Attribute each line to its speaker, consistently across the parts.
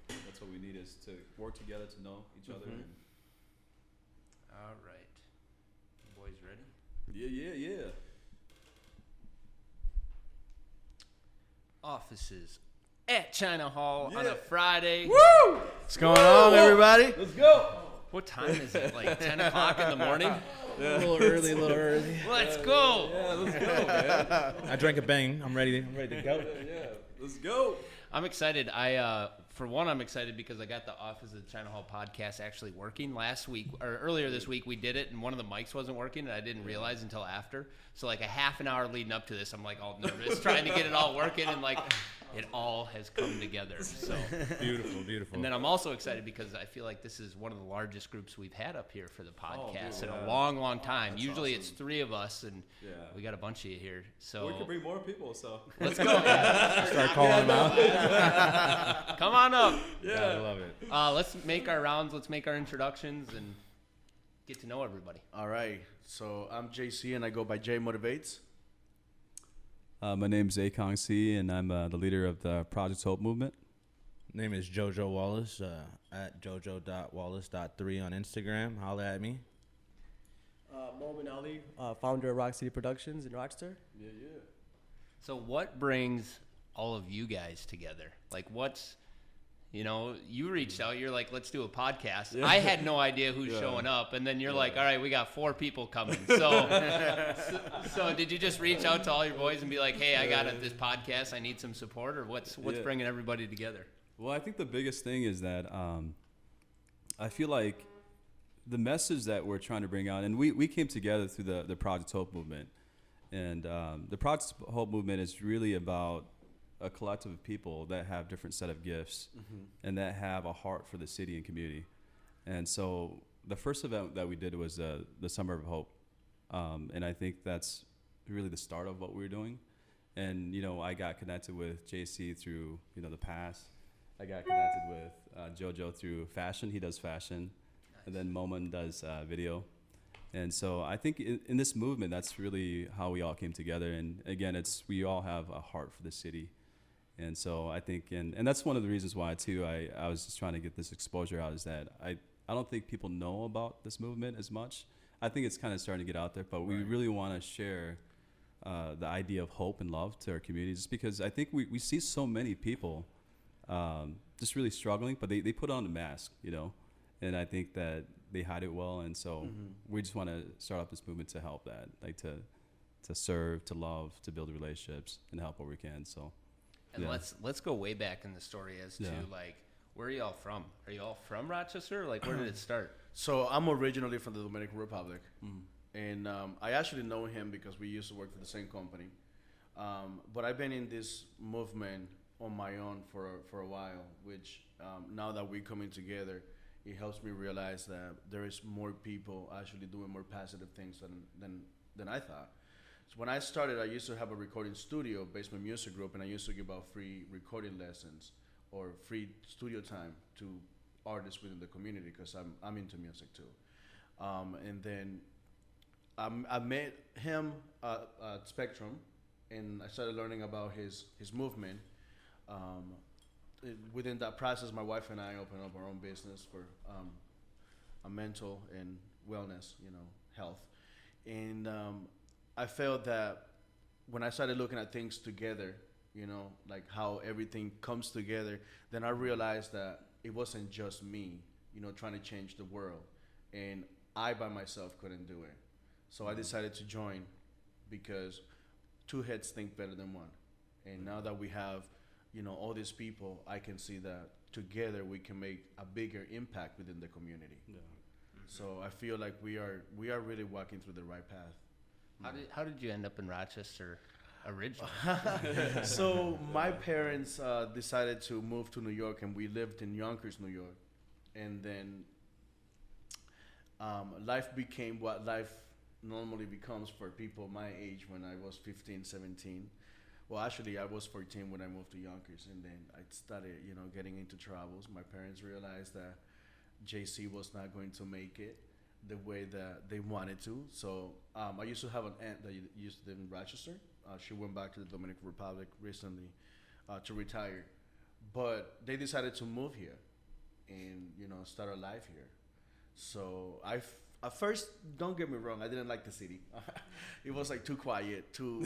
Speaker 1: that's what we need is to work together to know each other. And
Speaker 2: all right, boys, ready?
Speaker 1: Yeah.
Speaker 2: Offices at China Hall on a
Speaker 1: Yeah.
Speaker 2: Friday.
Speaker 3: Woo! What's going on, everybody?
Speaker 1: Let's go.
Speaker 2: What time is it? Like 10 o'clock in the morning?
Speaker 1: Yeah.
Speaker 3: A little early.
Speaker 2: Let's go.
Speaker 1: Yeah, let's go, man.
Speaker 3: I drank a bang. I'm ready to go.
Speaker 1: Yeah, let's go.
Speaker 2: I'm excited. For one, I'm excited because I got the Office of the China Hall podcast actually working last week, or earlier this week we did it, and one of the mics wasn't working, and I didn't realize until after. So like a half an hour leading up to this, I'm like all nervous, trying to get it all working, and like it all has come together. So
Speaker 3: Beautiful.
Speaker 2: And then I'm also excited because I feel like this is one of the largest groups we've had up here for the podcast in
Speaker 1: yeah.
Speaker 2: a long time.
Speaker 1: That's
Speaker 2: Usually
Speaker 1: awesome.
Speaker 2: It's three of us, and
Speaker 1: Yeah.
Speaker 2: we got a bunch of you here. So
Speaker 1: We could bring more people, so.
Speaker 2: let's go.
Speaker 3: Start calling them out.
Speaker 2: Come on up.
Speaker 3: I love it.
Speaker 2: Let's make our rounds. Let's make our introductions and get to know everybody.
Speaker 4: All right. So I'm JC and I go by JayMotivates.
Speaker 1: My name's Aikong See, and I'm the leader of the Project Hope movement.
Speaker 3: Name is JoJo Wallace at jojo.wallace.3 on Instagram. Holla at me.
Speaker 5: Momen Ali, founder of Rock City Productions in Rochester.
Speaker 1: Yeah.
Speaker 2: So what brings all of you guys together? Like what's, you reached out, you're like, let's do a podcast.
Speaker 1: Yeah.
Speaker 2: I had no idea who's
Speaker 1: Yeah.
Speaker 2: showing up. And then you're
Speaker 1: Yeah.
Speaker 2: like, all right, we got 4 people coming. So did you just reach out to all your boys and be like, hey, I got this podcast. I need some support, or what's
Speaker 1: Yeah.
Speaker 2: bringing everybody together?
Speaker 1: Well, I think the biggest thing is that I feel like the message that we're trying to bring out, and we came together through the Project Hope movement. And the Project Hope movement is really about a collective of people that have different set of gifts and that have a heart for the city and community. And so the first event that we did was the Summer of Hope. And I think that's really the start of what we were doing. And, I got connected with JC through, the past. I got connected with JoJo through fashion. He does fashion. Nice. And then Momen does video. And so I think in this movement, that's really how we all came together. And again, we all have a heart for the city. And so I think, and that's one of the reasons why too, I was just trying to get this exposure out, is that I don't think people know about this movement as much. I think it's kind of starting to get out there, but we really want to share the idea of hope and love to our communities, just because I think we see so many people just really struggling, but they put on a mask, and I think that they hide it well. And so we just want to start off this movement to help that, like to serve, to love, to build relationships and help where we can. So.
Speaker 2: And let's go way back in the story as to like, where are y'all from? Are y'all from Rochester? Like, where did it start?
Speaker 4: So I'm originally from the Dominican Republic. And I actually know him because we used to work for the same company. But I've been in this movement on my own for a while, which now that we're coming together, it helps me realize that there is more people actually doing more positive things than I thought. So when I started, I used to have a recording studio, Basement Music Group, and I used to give out free recording lessons or free studio time to artists within the community, because I'm into music too. And then I met him at Spectrum, and I started learning about his movement. Within that process, my wife and I opened up our own business for a mental and wellness, health. And I felt that when I started looking at things together, like how everything comes together, then I realized that it wasn't just me, trying to change the world. And I by myself couldn't do it. So I decided to join, because 2 heads think better than one. And now that we have, all these people, I can see that together we can make a bigger impact within the community. Yeah. So I feel like we are really walking through the right path.
Speaker 2: How did you end up in Rochester originally?
Speaker 4: So my parents decided to move to New York, and we lived in Yonkers, New York. And then life became what life normally becomes for people my age when I was 15, 17. Well, actually, I was 14 when I moved to Yonkers, and then I started, getting into travels. My parents realized that JC was not going to make it the way that they wanted to. So I used to have an aunt that used to live in Rochester. She went back to the Dominican Republic recently to retire. but they decided to move here and start a life here. So at first, don't get me wrong, I didn't like the city. It was like too quiet, too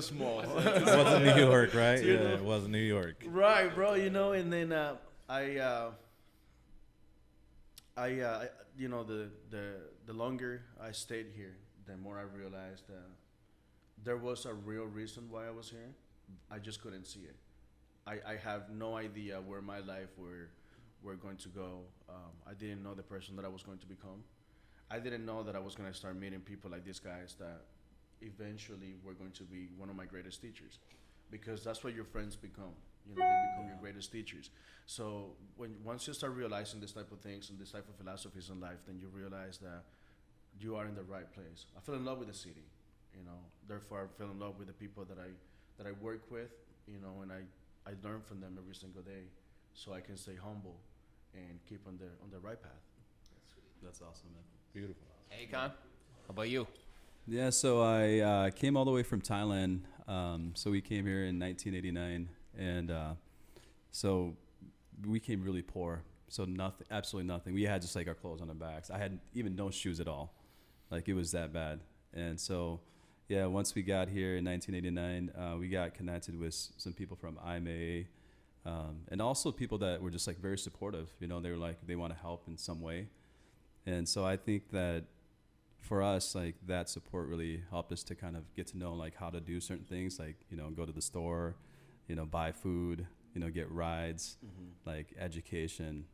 Speaker 4: small.
Speaker 3: It wasn't New York, right? Yeah, it was New York.
Speaker 4: Right, bro. And then the longer I stayed here, the more I realized there was a real reason why I was here. I just couldn't see it. I have no idea where my life were going to go. I didn't know the person that I was going to become. I didn't know that I was going to start meeting people like these guys that eventually were going to be one of my greatest teachers, because that's what your friends become. They become your greatest teachers. So once you start realizing this type of things and this type of philosophies in life, then you realize that you are in the right place. I fell in love with the city, Therefore, I fell in love with the people that I work with, and I learn from them every single day, so I can stay humble and keep on the right path.
Speaker 1: That's awesome, man.
Speaker 3: Beautiful.
Speaker 2: Aikong, how about you?
Speaker 1: Yeah, so I came all the way from Thailand. So we came here in 1989, and so we came really poor. So nothing, absolutely nothing. We had just like our clothes on our backs. I had even no shoes at all. Like, it was that bad. And so, yeah, once we got here in 1989, we got connected with some people from IMA, and also people that were just like very supportive. They were like, they want to help in some way. And so I think that for us, like, that support really helped us to kind of get to know like how to do certain things, like, go to the store, buy food, get rides, like education.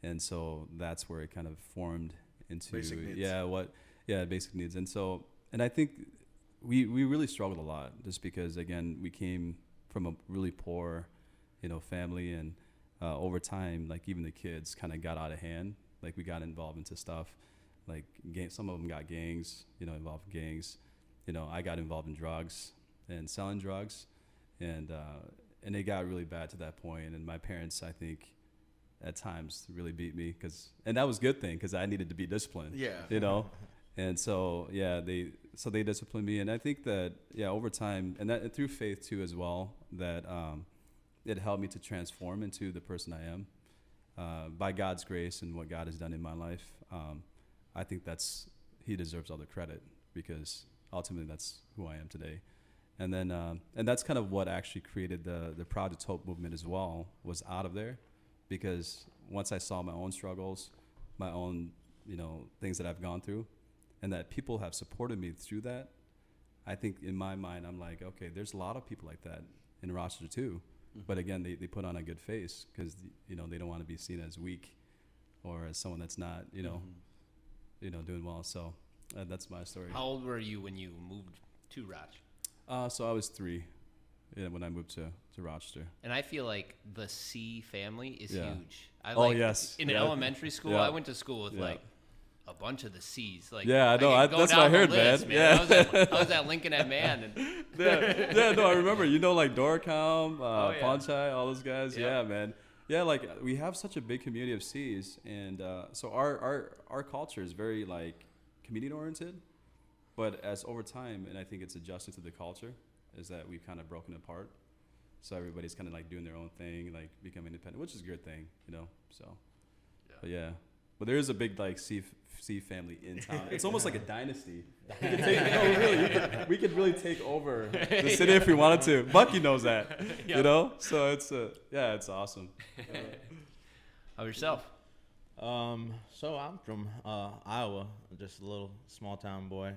Speaker 1: And so that's where it kind of formed into
Speaker 4: Basic needs.
Speaker 1: Basic needs. And I think we really struggled a lot, just because, again, we came from a really poor, family, and over time, like, even the kids kind of got out of hand. Like, we got involved into stuff, like some of them got gangs, involved in gangs. I got involved in drugs and selling drugs, and it got really bad to that point. And my parents, I think, at times really beat me, and that was a good thing, because I needed to be disciplined.
Speaker 4: Yeah.
Speaker 1: And so, yeah, they disciplined me. And I think that, over time, and through faith too as well, that it helped me to transform into the person I am, by God's grace and what God has done in my life. I think he deserves all the credit, because ultimately that's who I am today. And then, and that's kind of what actually created the Project Hope movement as well, was out of there, because once I saw my own struggles, my own, things that I've gone through, and that people have supported me through that, I think in my mind, I'm like, okay, there's a lot of people like that in Rochester too. But again, they put on a good face, because, they don't want to be seen as weak or as someone that's not, doing well. So that's my story.
Speaker 2: How old were you when you moved to Roch?
Speaker 1: So I was 3 when I moved to Rochester.
Speaker 2: And I feel like the C family is huge.
Speaker 1: Yes.
Speaker 2: In elementary school, I went to school with like a bunch of the C's. Like,
Speaker 1: yeah, I know. That's what I heard,
Speaker 2: list,
Speaker 1: man.
Speaker 2: I was at Lincoln at Man. And
Speaker 1: I remember. Like Dorcom, Ponchai, all those guys. Yeah, man. Yeah, like, we have such a big community of C's, and so our culture is very like community oriented. But as over time, and I think it's adjusted to the culture, is that we've kind of broken apart. So everybody's kind of like doing their own thing, like becoming independent, which is a good thing, So, but there is a big like C family in town. It's almost like a dynasty. We could really take over the city if we wanted to. Bucky knows that, So it's awesome.
Speaker 2: How about yourself?
Speaker 3: So I'm from Iowa, just a little small town boy.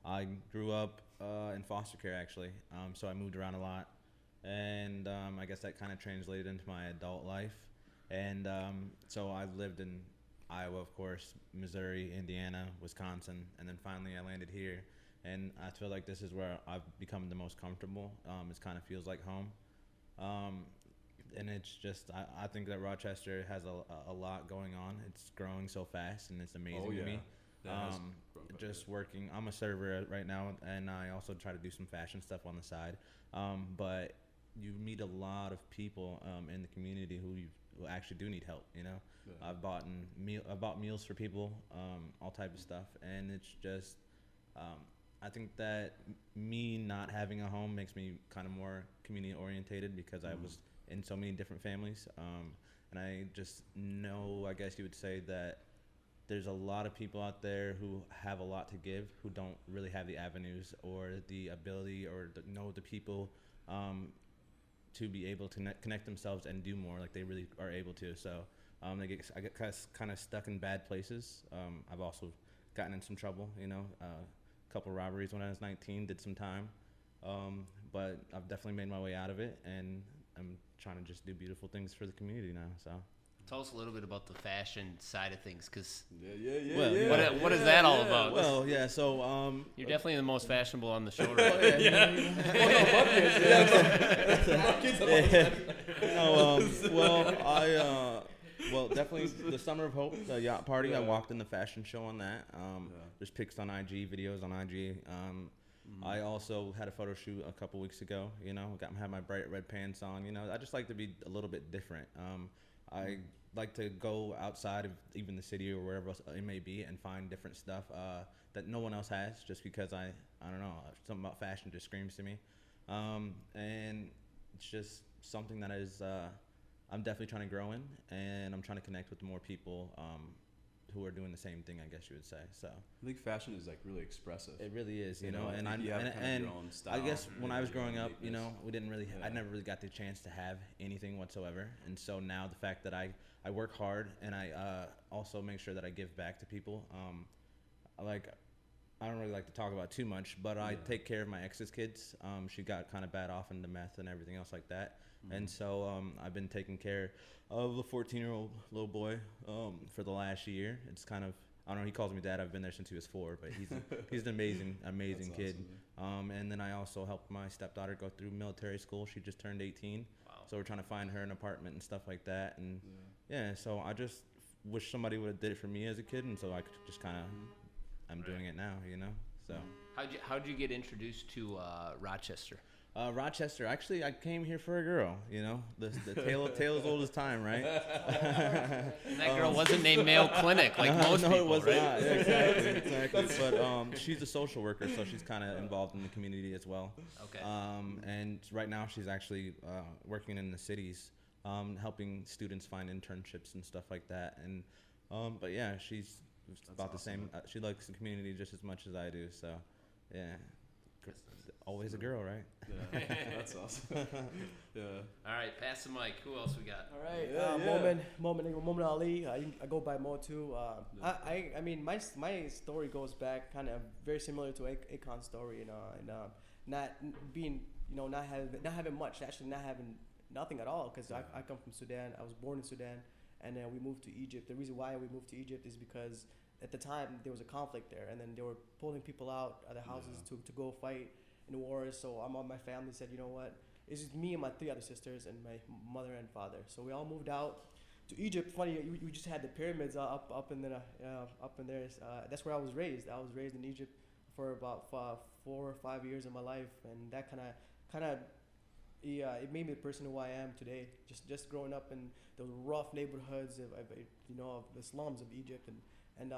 Speaker 3: I grew up in foster care, actually. So I moved around a lot, and I guess that kind of translated into my adult life. And so I've lived in Iowa, of course, Missouri, Indiana, Wisconsin, and then finally I landed here. And I feel like this is where I've become the most comfortable. It kind of feels like home. And it's just, I think that Rochester has a lot going on. It's growing so fast, and it's amazing to me. Just working, I'm a server right now, and I also try to do some fashion stuff on the side. But you meet a lot of people in the community who actually do need help. I've bought meals for people, all type of stuff, and it's just I think that me not having a home makes me kind of more community orientated, because I was in so many different families. And I just know, I guess you would say, that there's a lot of people out there who have a lot to give, who don't really have the avenues or the ability or know the people to be able to connect themselves and do more like they really are able to. So I get kind of stuck in bad places. I've also gotten in some trouble, a couple robberies when I was 19, did some time. But I've definitely made my way out of it, and I'm trying to just do beautiful things for the community now. So
Speaker 2: tell us a little bit about the fashion side of things, because what is that all about?
Speaker 3: Well, yeah, so
Speaker 2: you're definitely the most fashionable on the show right
Speaker 3: well, definitely the Summer of Hope, the yacht party. I walked in the fashion show on that. There's pics on IG, videos on IG. I also had a photo shoot a couple weeks ago. Had my bright red pants on. I just like to be a little bit different. I like to go outside of even the city or wherever else it may be and find different stuff that no one else has, just because I don't know, something about fashion just screams to me. And it's just something that is I'm definitely trying to grow in, and I'm trying to connect with more people who are doing the same thing, I guess you would say. So
Speaker 1: I think fashion is like really expressive.
Speaker 3: It really is, and
Speaker 1: you have kind of your own style.
Speaker 3: I guess when I was growing up, we didn't really, I never really got the chance to have anything whatsoever. And so now the fact that I work hard and I also make sure that I give back to people. I don't really like to talk about too much, but I take care of my ex's kids. She got kind of bad off into meth and everything else like that. And so I've been taking care of a 14-year-old little boy for the last year. It's kind of, I don't know, he calls me dad. I've been there since he was 4, but he's an amazing kid. Awesome, and then I also helped my stepdaughter go through military school. She just turned 18. Wow. So we're trying to find her an apartment and stuff like that. And so I just wish somebody would have did it for me as a kid, and so I could just kind of, I'm doing it now, So
Speaker 2: how'd you get introduced to Rochester?
Speaker 3: Rochester, actually, I came here for a girl. The tale as old as time, right?
Speaker 2: And that girl wasn't named Mayo Clinic like most people,
Speaker 3: it was
Speaker 2: right?
Speaker 3: not. Exactly. But she's a social worker, so she's kind of involved in the community as well.
Speaker 2: Okay.
Speaker 3: And right now she's actually working in the cities, helping students find internships and stuff like that. And but yeah, she's about the same. She likes the community just as much as I do. So yeah. Always a girl, right?
Speaker 1: Yeah, that's awesome.
Speaker 2: All right, pass the mic. Who else we got?
Speaker 5: All right, Momen Ali. I go by Mo too. I mean, my story goes back kind of very similar to Aikon's story, and not being, not having much, actually not having nothing at all, because I come from Sudan. I was born in Sudan, and then we moved to Egypt. The reason why we moved to Egypt is because at the time there was a conflict there, and then they were pulling people out of their houses to go fight in wars. So my family said, you know what, it's just me and my 3 other sisters and my mother and father. So we all moved out to Egypt. Funny, we just had the pyramids up in there. That's where I was raised. I was raised in Egypt for about 4 or 5 years of my life, and that kind of it made me the person who I am today. Just growing up in those rough neighborhoods of the slums of Egypt, and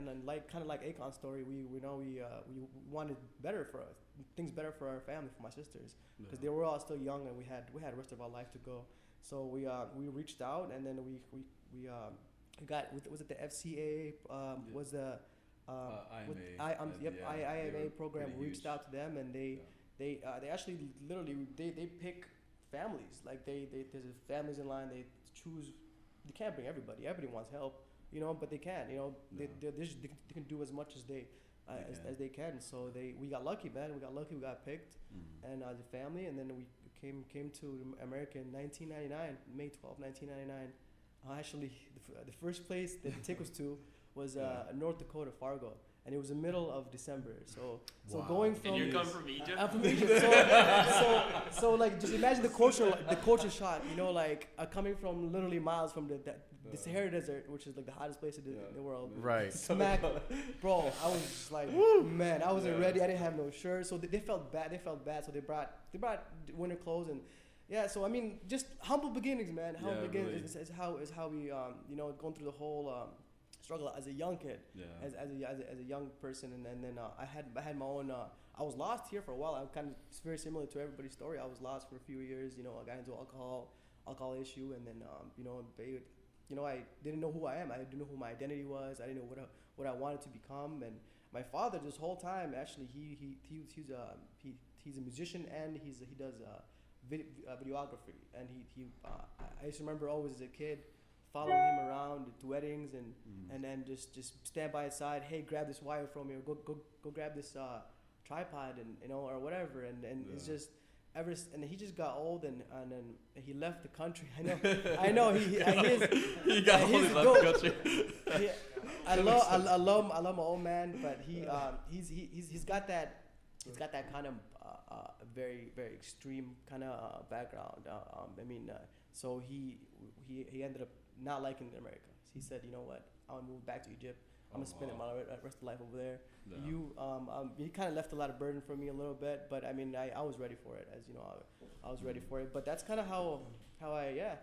Speaker 5: then like Aikon's story, we wanted things better for our family, for my sisters, because they were all still young, and we had the rest of our life to go. So we reached out, and then we got, was it the FCA was the IMA program. We reached out to them, and they actually literally they pick families, like there's families in line. They choose. They can't bring everybody. Everybody wants help. But they can, they can do as much as they can. So we got lucky, man. We got picked, and as a family, and then we came to America in 1999, May 12, 1999. Actually, the first place that they took us to was North Dakota, Fargo, and it was the middle of December. So going from,
Speaker 2: and you come from Egypt.
Speaker 5: I'm from Egypt. So like, just imagine the culture shock. Coming from literally miles from the Sahara Desert, which is like the hottest place in the world.
Speaker 4: Right.
Speaker 5: Smack, bro. I was just like, man, I wasn't ready. I didn't have no shirt, so they felt bad. So they brought winter clothes, and so I mean, just humble beginnings, man. Humble beginnings is how we going through the whole struggle as a young kid, as a young person, and then I had my own. I was lost here for a while. I'm kind of very similar to everybody's story. I was lost for a few years. I got into alcohol. alcohol issue, and then I didn't know who I am. I didn't know who my identity was. I didn't know what I wanted to become. And my father, this whole time, actually, he's a musician, and he does videography. And I used to remember always as a kid following him around to weddings, and then just stand by his side. Hey, grab this wire from me, or go grab this tripod, and or whatever. And it's just and he just got old, and then he left the country. I know he got old and left the country. I love my old man, but he's got that kind of very very extreme kind of background. So he ended up not liking America. He said, you know what, I'm gonna move back to Egypt. I'm gonna spend my rest of life over there. Yeah. He kind of left a lot of burden for me a little bit, but I was ready for it, as you know. I was ready for it, but that's kind of how I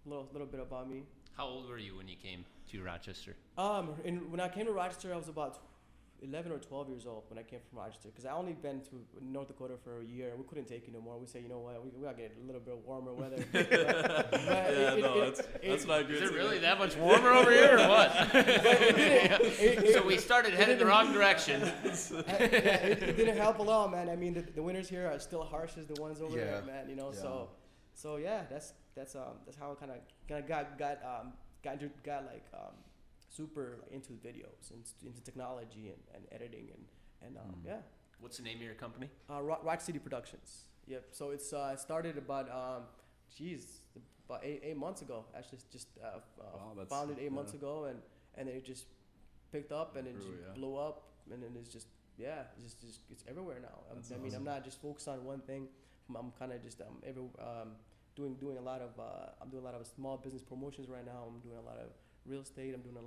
Speaker 5: little bit about me.
Speaker 2: How old were you when you came to Rochester?
Speaker 5: When I came to Rochester, I was about 11 or 12 years old when I came from Rochester, because I only been to North Dakota for a year. We couldn't take it no more. We say, you know what, we gotta get a little bit warmer weather.
Speaker 1: That's not good.
Speaker 2: Is it really that much warmer over here, or what? So we started heading the wrong direction.
Speaker 5: It didn't help a lot, man. I mean, the winters here are still harsh as the ones over there, man. So yeah, that's how I kind of got super into videos and into technology and editing and yeah.
Speaker 2: What's the name of your company?
Speaker 5: Rock City Productions. Yep. So it's started about 8 months ago. Actually, just founded 8 months ago, and then it just picked up and it blew up, and then it's just it's everywhere now. Awesome. I'm not just focused on one thing. I'm kind of just doing a lot of small business promotions right now. I'm doing a lot of real estate. I'm doing a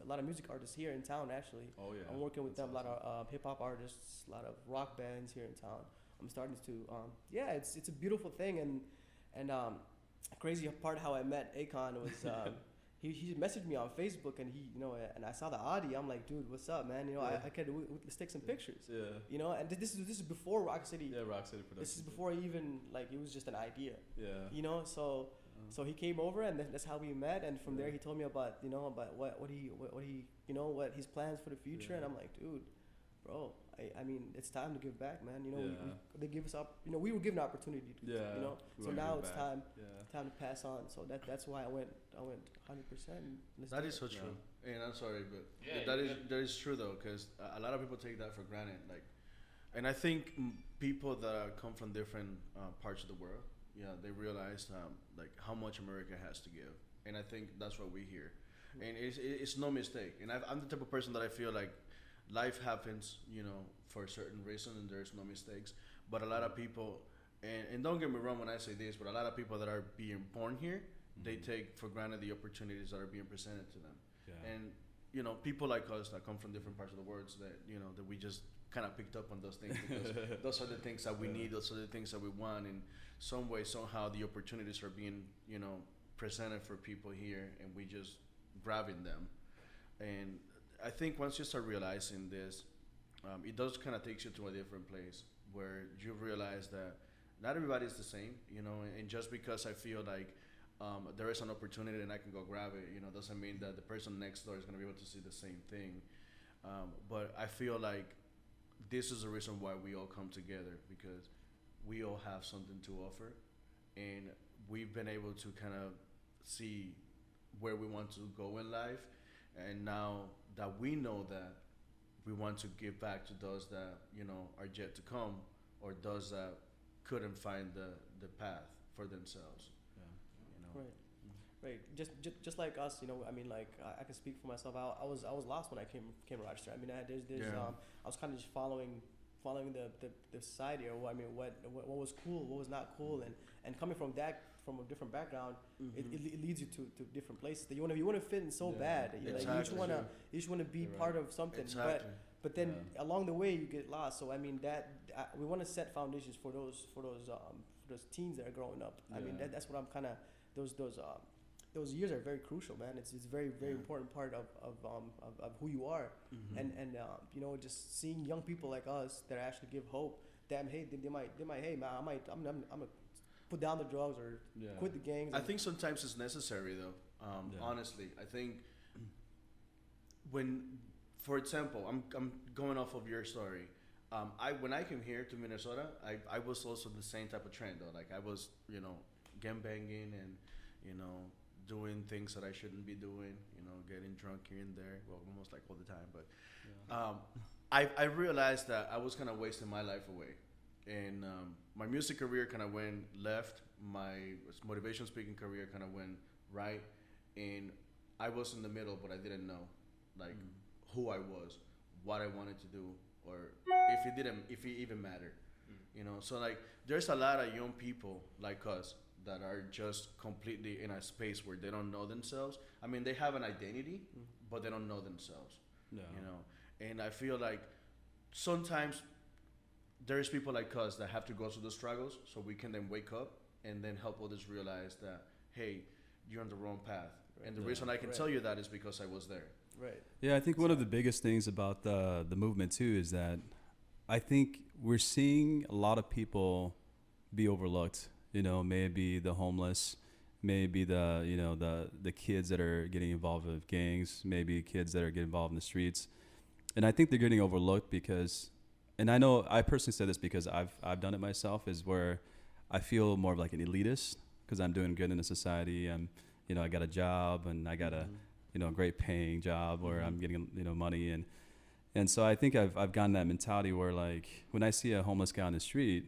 Speaker 5: lot of music artists here in town. Actually, I'm working with them. Awesome. A lot of hip hop artists, a lot of rock bands here in town. I'm starting to it's a beautiful thing, and crazy part how I met Aikong was he messaged me on Facebook, and and I saw the audio. I'm like, dude, what's up, man? Let's take some pictures. Yeah. And this is before Rock City. Yeah, Rock City Productions. This is before even it was just an idea. Yeah. So he came over, and that's how we met. And from there, he told me about what his plans for the future. And I'm like, dude, bro, it's time to give back, man. They give us we were given an opportunity to, So now it's time to pass on. So that's why I went 100%.
Speaker 4: That is so true. And I'm sorry, but that is true though, because a lot of people take that for granted. And I think people that come from different parts of the world, they realize how much America has to give, and I think that's what we hear, and it's no mistake. And I'm the type of person that I feel like life happens, for a certain reason, and there's no mistakes. But a lot of people, and don't get me wrong when I say this, but a lot of people that are being born here, they take for granted the opportunities that are being presented to them. Yeah. And people like us that come from different parts of the world, that that we just kind of picked up on those things, because those are the things that we need, those are the things that we want, and some way, somehow, the opportunities are being, presented for people here, and we just grabbing them. And I think once you start realizing this, it does kind of takes you to a different place where you realize that not everybody is the same, and just because I feel like there is an opportunity and I can go grab it, doesn't mean that the person next door is going to be able to see the same thing. But I feel like this is the reason why we all come together, because we all have something to offer, and we've been able to kind of see where we want to go in life. And now that we know that, we want to give back to those that are yet to come, or those that couldn't find the path for themselves.
Speaker 5: Right. Just like us, I can speak for myself. I was lost when I came to Rochester. I was kind of just following the society, or what was cool, what was not cool, and coming from a different background, it leads you to different places that you want to fit in so bad.
Speaker 4: Exactly.
Speaker 5: You just want to be part of something.
Speaker 4: Exactly.
Speaker 5: But then along the way you get lost. So we want to set foundations for those teens that are growing up. That's what I'm kind of those years are very crucial, man. It's very very important part of who you are, and just seeing young people like us that actually give hope. Damn, hey, they might, hey, man, I'm put down the drugs or quit the gangs.
Speaker 4: I think sometimes it's necessary though. Honestly, I think when, for example, I'm going off of your story. When I came here to Minnesota, I was also the same type of trend though. Like I was, gang banging and, doing things that I shouldn't be doing. Getting drunk here and there. Well, almost like all the time. But I realized that I was kind of wasting my life away, and my music career kind of went left. My motivation speaking career kind of went right, and I was in the middle, but I didn't know, like, who I was, what I wanted to do, or if it even mattered. So like there's a lot of young people like us that are just completely in a space where they don't know themselves. I mean, they have an identity, but they don't know themselves. And I feel like sometimes there's people like us that have to go through the struggles so we can then wake up and then help others realize that, hey, you're on the wrong path. Right. And the reason I can tell you that is because I was there.
Speaker 5: Right.
Speaker 1: Yeah, I think one of the biggest things about the movement too is that I think we're seeing a lot of people be overlooked. Maybe the homeless, maybe the kids that are getting involved with gangs, maybe kids that are getting involved in the streets. And I think they're getting overlooked because, and I know I personally said this because I've done it myself, is where I feel more of like an elitist because I'm doing good in the society. I got a job and I got a great paying job where I'm getting money, and so I think I've gotten that mentality where like when I see a homeless guy on the street,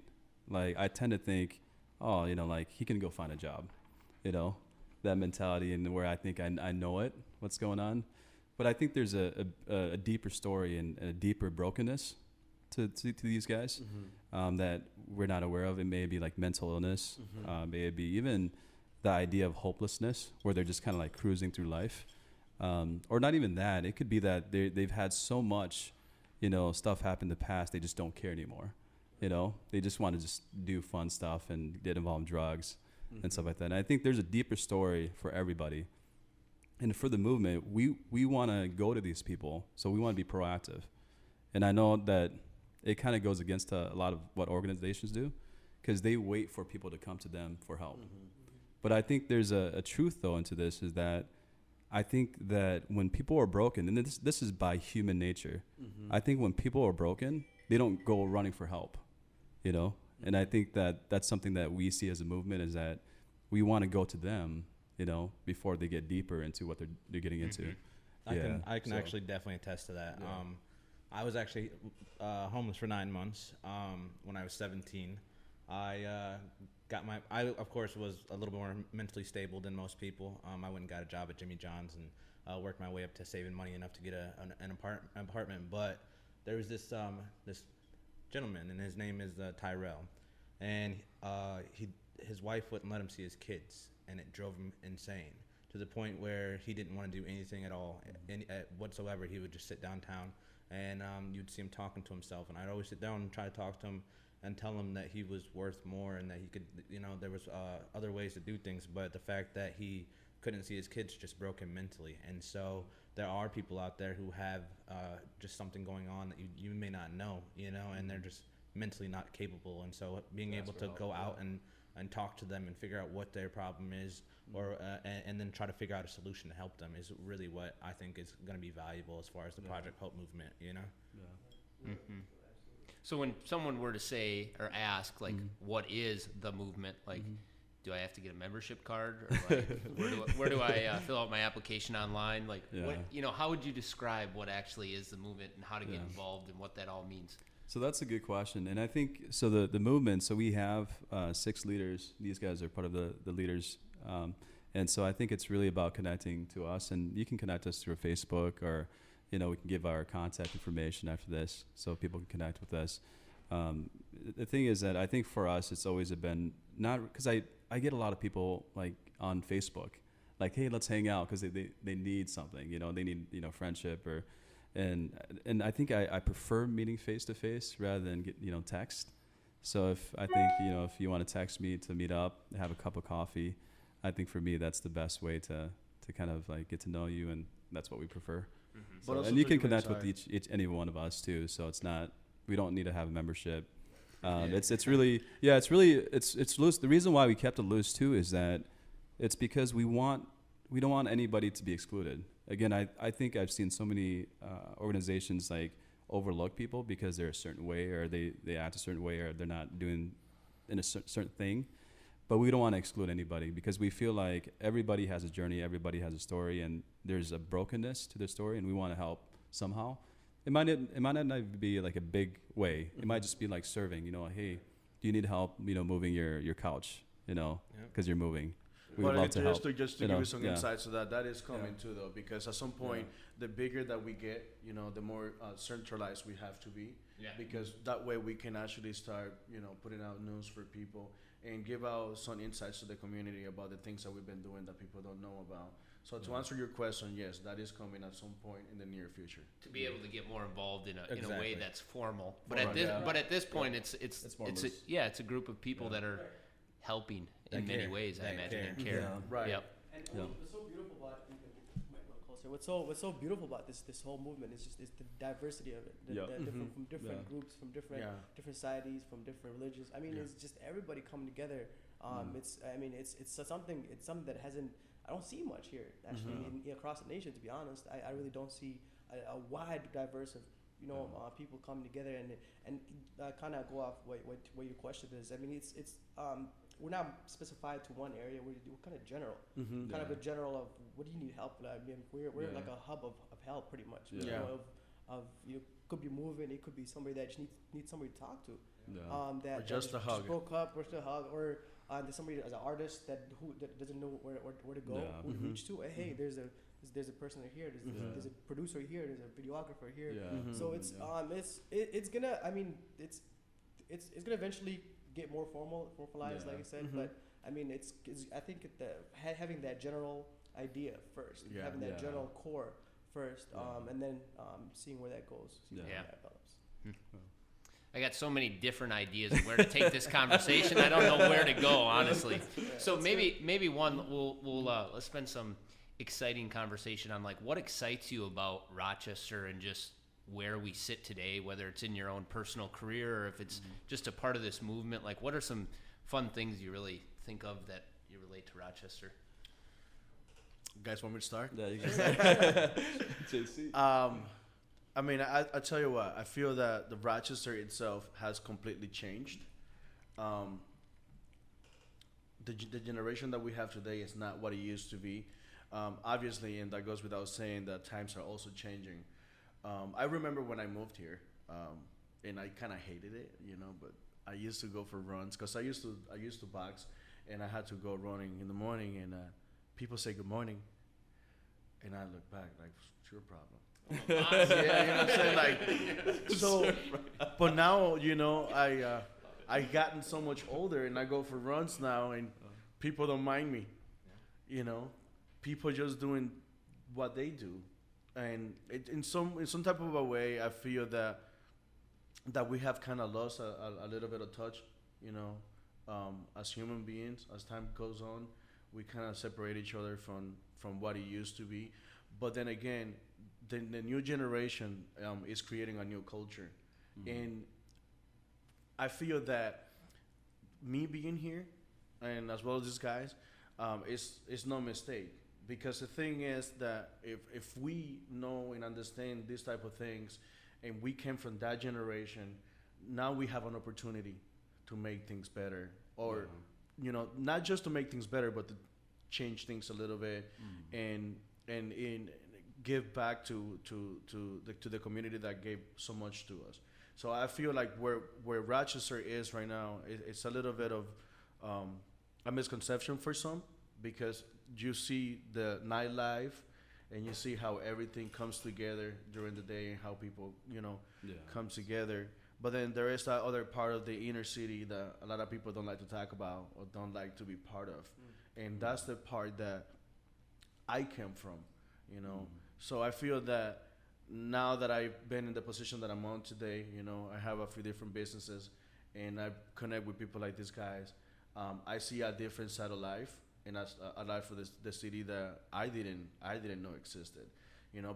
Speaker 1: like I tend to think, oh, like he can go find a job, that mentality, and where I think I know what's going on. But I think there's a deeper story and a deeper brokenness to these guys that we're not aware of. It may be like mental illness, maybe even the idea of hopelessness, where they're just kind of like cruising through life, or not even that. It could be that they've had so much, stuff happen in the past, they just don't care anymore. They just want to just do fun stuff and get involved in drugs and stuff like that. And I think there's a deeper story for everybody. And for the movement, we want to go to these people, so we want to be proactive. And I know that it kind of goes against a lot of what organizations do, because they wait for people to come to them for help. But I think there's a truth, though, into this, is that I think that when people are broken, and this is by human nature, I think when people are broken, they don't go running for help, And I think that that's something that we see as a movement, is that we want to go to them, before they get deeper into what they're getting into.
Speaker 3: I can actually definitely attest to that. I was actually homeless for 9 months when I was 17. I of course was a little bit more mentally stable than most people. I went and got a job at Jimmy John's and worked my way up to saving money enough to get an apartment. But there was this gentleman, and his name is Tyrell, and his wife wouldn't let him see his kids, and it drove him insane to the point where he didn't want to do anything at all, whatsoever. He would just sit downtown, and you'd see him talking to himself, and I'd always sit down and try to talk to him and tell him that he was worth more and that he could, there was other ways to do things, but the fact that he couldn't see his kids just broke him mentally. And so there are people out there who have just something going on that you may not know, and they're just mentally not capable. And so being able to go out and talk to them and figure out what their problem is, or and then try to figure out a solution to help them, is really what I think is going to be valuable as far as the Project Hope movement,
Speaker 2: So when someone were to say or ask, like, what is the movement? Like, do I have to get a membership card? Or like, where do I fill out my application online? Like, what, how would you describe what actually is the movement and how to get involved and what that all means?
Speaker 1: So that's a good question. And I think, so the movement, so we have 6 leaders. These guys are part of the leaders. And so I think it's really about connecting to us. And you can connect us through Facebook, or we can give our contact information after this so people can connect with us. The thing is that I think for us, it's always been not, because I get a lot of people like on Facebook, like, hey, let's hang out, because they need something, they need, friendship, and I think I prefer meeting face to face rather than text. So if you want to text me to meet up, have a cup of coffee, I think for me, that's the best way to kind of like get to know you, and that's what we prefer. So, and you can connect with any one of us too. So it's not, we don't need to have a membership. It's really it's loose. The reason why we kept it loose too is that it's because we don't want anybody to be excluded. Again, I think I've seen so many organizations like overlook people because they're a certain way, or they act a certain way, or they're not doing in a certain thing. But we don't want to exclude anybody because we feel like everybody has a journey, everybody has a story, and there's a brokenness to their story, and we want to help somehow. It might not be like a big way. It might just be like serving. Hey, do you need help? Moving your couch. Because you're moving. We would love to help.
Speaker 4: Just to give you some insights to that is coming too, though, because at some point, the bigger that we get, the more centralized we have to be. Yeah. Because that way we can actually start, putting out news for people and give out some insights to the community about the things that we've been doing that people don't know about. So to answer your question, yes, that is coming at some point in the near future. To
Speaker 2: be able to get more involved in a way that's formal, but at this point, it's a group of people that are helping in many ways. I imagine and care.
Speaker 5: Yeah.
Speaker 4: Right.
Speaker 2: Yep.
Speaker 5: And what's so beautiful about what's so beautiful about this whole movement is the diversity of it. Different from different groups, from different societies, from different religions. I mean, it's just everybody coming together. It's something that hasn't. I don't see much here actually across the nation. To be honest, I really don't see a wide diverse of people coming together and kind of go off what your question is. I mean, it's we're not specified to one area. We're kind of general, kind of a general of what do you need help with. I mean, we're like a hub of help pretty much. Could be moving. It could be somebody that just needs somebody to talk to. That just a hug. Broke up, or just a hug, or there's somebody as an artist that doesn't know where to go, who to reach to. Hey, there's a person here. There's a producer here. There's a videographer here. So it's gonna. I mean, it's gonna eventually get more formalized, like I said. But I mean, it's I think having that general idea first, having that general core first, and then seeing where that goes, where that develops.
Speaker 2: I got so many different ideas of where to take this conversation. I don't know where to go, honestly. So maybe one let's spend some exciting conversation on like what excites you about Rochester and just where we sit today, whether it's in your own personal career or if it's just a part of this movement. Like, what are some fun things you really think of that you relate to Rochester?
Speaker 4: You guys want me to start?
Speaker 1: Yeah, you can start. JC.
Speaker 4: I mean, I tell you what, I feel that the Rochester itself has completely changed. The generation that we have today is not what it used to be. Obviously, and that goes without saying that times are also changing. I remember when I moved here, and I kind of hated it, but I used to go for runs because I used to box, and I had to go running in the morning, and people say good morning, and I look back like, it's your problem. Yeah, what I'm saying? Like, so, but now, I gotten so much older, and I go for runs now, and people don't mind me. People just doing what they do, and in some type of a way, I feel that we have kind of lost a little bit of touch. As human beings, as time goes on, we kind of separate each other from what it used to be. But then again, the new generation is creating a new culture, and I feel that me being here, and as well as these guys, it's no mistake, because the thing is that if we know and understand these type of things, and we came from that generation, now we have an opportunity to make things better, or not just to make things better, but to change things a little bit, and give back to the community that gave so much to us. So I feel like where Rochester is right now, it's a little bit of a misconception for some, because you see the nightlife and you see how everything comes together during the day and how people come together. But then there is that other part of the inner city that a lot of people don't like to talk about or don't like to be part of, and that's the part that I came from. So I feel that now that I've been in the position that I'm on today, I have a few different businesses, and I connect with people like these guys. I see a different side of life, and a life for the city that I didn't know existed.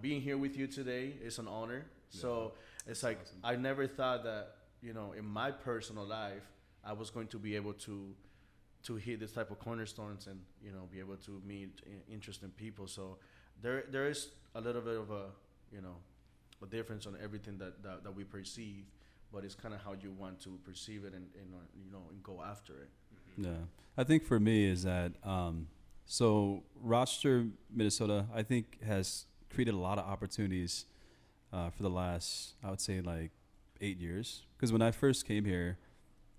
Speaker 4: Being here with you today is an honor. Yeah. So it's like, awesome. I never thought that you know, in my personal life, I was going to be able to hit this type of cornerstones and, you know, be able to meet interesting people. So there is a little bit of a, you know, a difference on everything that we perceive, but it's kind of how you want to perceive it and you know, and go after it.
Speaker 1: Yeah, I think for me is that so Rochester, Minnesota, I think has created a lot of opportunities for the last, I would say, like 8 years. Because when I first came here,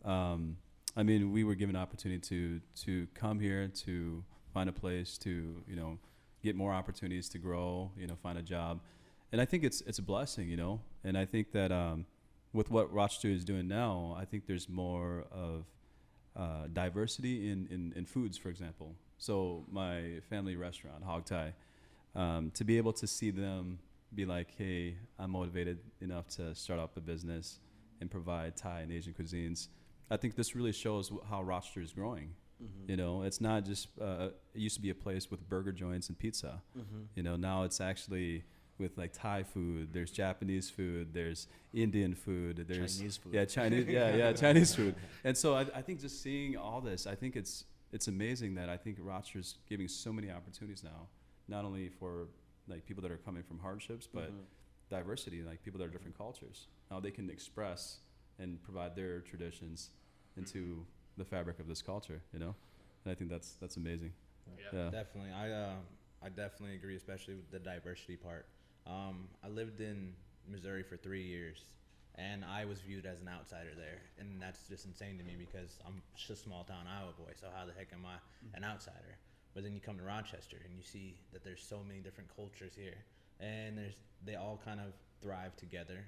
Speaker 1: I mean, we were given an opportunity to come here, to find a place, to, you know, get more opportunities to grow, you know, find a job. And I think it's a blessing, you know. And I think that with what Rochester is doing now, I think there's more of diversity in foods, for example. So my family restaurant, Hog Thai, to be able to see them be like, hey, I'm motivated enough to start up a business and provide Thai and Asian cuisines. I think this really shows how Rochester is growing. Mm-hmm. You know, it's not just, it used to be a place with burger joints and pizza. Mm-hmm. You know, now it's actually with like Thai food, there's Japanese food, there's Indian food, there's
Speaker 4: Chinese food.
Speaker 1: Yeah, Chinese, Chinese food. And so I think just seeing all this, I think it's amazing that I think Rochester's giving so many opportunities now, not only for like people that are coming from hardships, but diversity, like people that are different cultures. How they can express and provide their traditions into the fabric of this culture, you know? And I think that's amazing.
Speaker 3: Yeah. Definitely. I definitely agree, especially with the diversity part. I lived in Missouri for 3 years, and I was viewed as an outsider there, and that's just insane to me because I'm just a small town Iowa boy, so how the heck am I an outsider? But then you come to Rochester and you see that there's so many different cultures here, and they all kind of thrive together.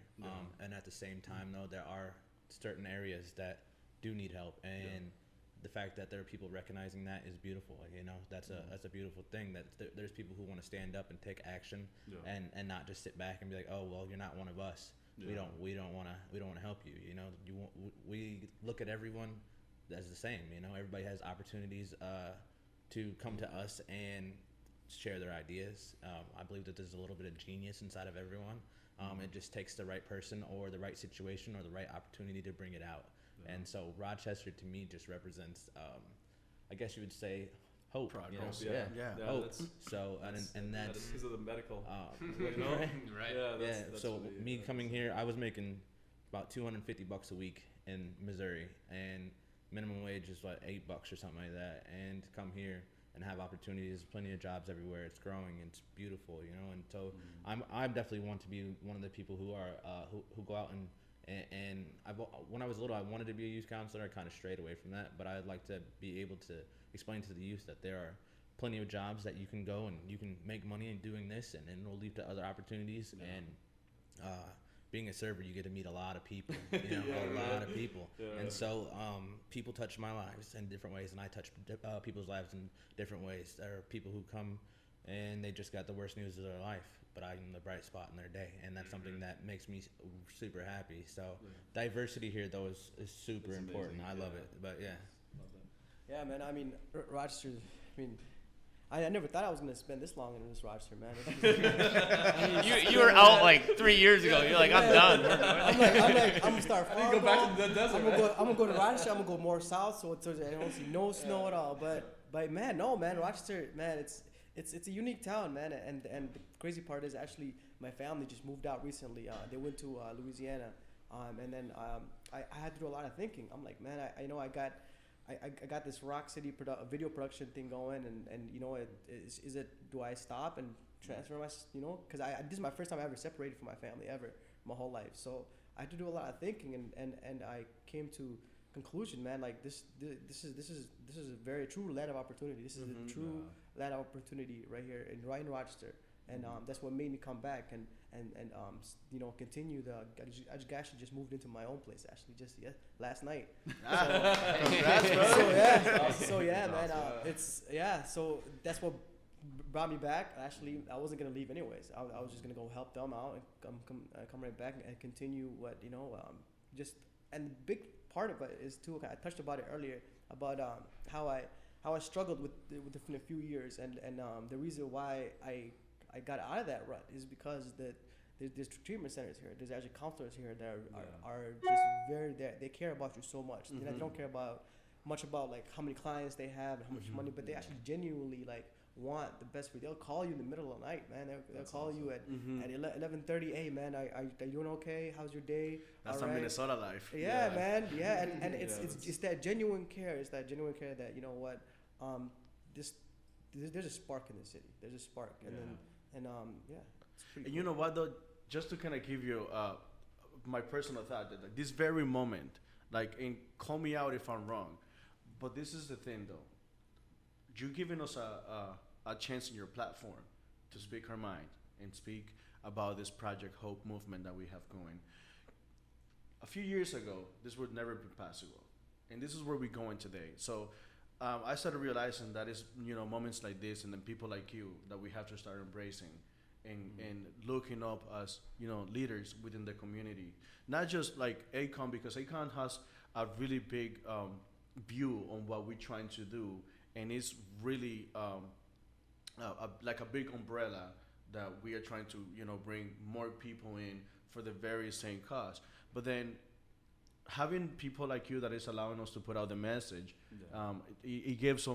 Speaker 3: And at the same time, though, there are certain areas that do need help, and the fact that there are people recognizing that is beautiful. You know, that's a beautiful thing. That there's people who want to stand up and take action, and not just sit back and be like, oh well, you're not one of us. We don't want to help you. You know, we look at everyone as the same. You know, everybody has opportunities to come to us and share their ideas. I believe that there's a little bit of genius inside of everyone. It just takes the right person or the right situation or the right opportunity to bring it out. And so Rochester to me just represents, I guess you would say, hope.
Speaker 4: Progress.
Speaker 3: You know? Hope. So and that's
Speaker 1: because of the medical.
Speaker 3: You know?
Speaker 2: Right.
Speaker 1: That's
Speaker 3: so
Speaker 1: really,
Speaker 3: me coming here, I was making about $250 a week in Missouri, and minimum wage is what, $8 or something like that. And to come here and have opportunities, plenty of jobs everywhere. It's growing. It's beautiful, you know. And so I definitely want to be one of the people who are who go out and when I was little, I wanted to be a youth counselor. I kind of strayed away from that, but I'd like to be able to explain to the youth that there are plenty of jobs that you can go and you can make money in doing this, and it'll lead to other opportunities. And being a server, you get to meet a lot of people, you know, a lot of people. And so people touch my lives in different ways, and I touch people's lives in different ways. There are people who come and they just got the worst news of their life, but I'm the bright spot in their day, and that's something that makes me super happy. So diversity here, though, is super important. I love it, but
Speaker 5: Yeah, man. I mean, Rochester. I mean, I never thought I was gonna spend this long in this Rochester, man.
Speaker 2: You were out like 3 years ago. You're like, I'm done.
Speaker 5: I'm gonna start.
Speaker 1: I need to go back to the desert.
Speaker 5: I'm gonna go to Rochester. I'm gonna go more south, so I don't see no snow at all. But man, no, man, Rochester, man, it's a unique town, man. And the crazy part is actually my family just moved out recently. They went to Louisiana, and then I had to do a lot of thinking. I'm like, man, I got this Rock City video production thing going, and you know, do I stop and transfer my, you know, because this is my first time I ever separated from my family ever, my whole life. So I had to do a lot of thinking, and I came to conclusion, man, like this is a very true land of opportunity. This is a true land of opportunity right here in Rochester, and that's what made me come back and you know, continue I actually just moved into my own place actually just last night. So that's what brought me back. Actually, I wasn't gonna leave anyways. I was just gonna go help them out and come right back and continue what, you know, just. And the big part of it is too, I touched about it earlier about how I struggled with a few years, and the reason why I got out of that rut is because there's treatment centers here. There's actually counselors here that
Speaker 1: Yeah.
Speaker 5: are just very they care about you so much.
Speaker 4: Mhm.
Speaker 5: They don't care about much about like how many clients they have and how much money, but they actually genuinely like want the best for you. They'll call you in the middle of the night, man. They'll call you at
Speaker 4: Mhm.
Speaker 5: at 11:30. Hey, man, are you doing okay? How's your day?
Speaker 4: That's
Speaker 5: All
Speaker 4: some
Speaker 5: right.
Speaker 4: Minnesota life.
Speaker 5: Yeah, man. Yeah, and
Speaker 1: Yeah,
Speaker 5: it's that genuine care. It's that genuine care that, you know what, there's a spark in the city. There's a spark, and yeah, it's pretty.
Speaker 4: And you know what though? Just to kind of give you my personal thought, that like, this very moment, like, and call me out if I'm wrong, but this is the thing though. You're giving us a chance in your platform to speak our mind and speak about this Project Hope movement that we have going. A few years ago, this would never be possible, and this is where we're going today. So I started realizing that it's, you know, moments like this and then people like you that we have to start embracing and looking up as, you know, leaders within the community. Not just like Aikong, because Aikong has a really big view on what we're trying to do, and it's really like a big umbrella that we are trying to, you know, bring more people in for the very same cause. But then having people like you that is allowing us to put out the message, it gives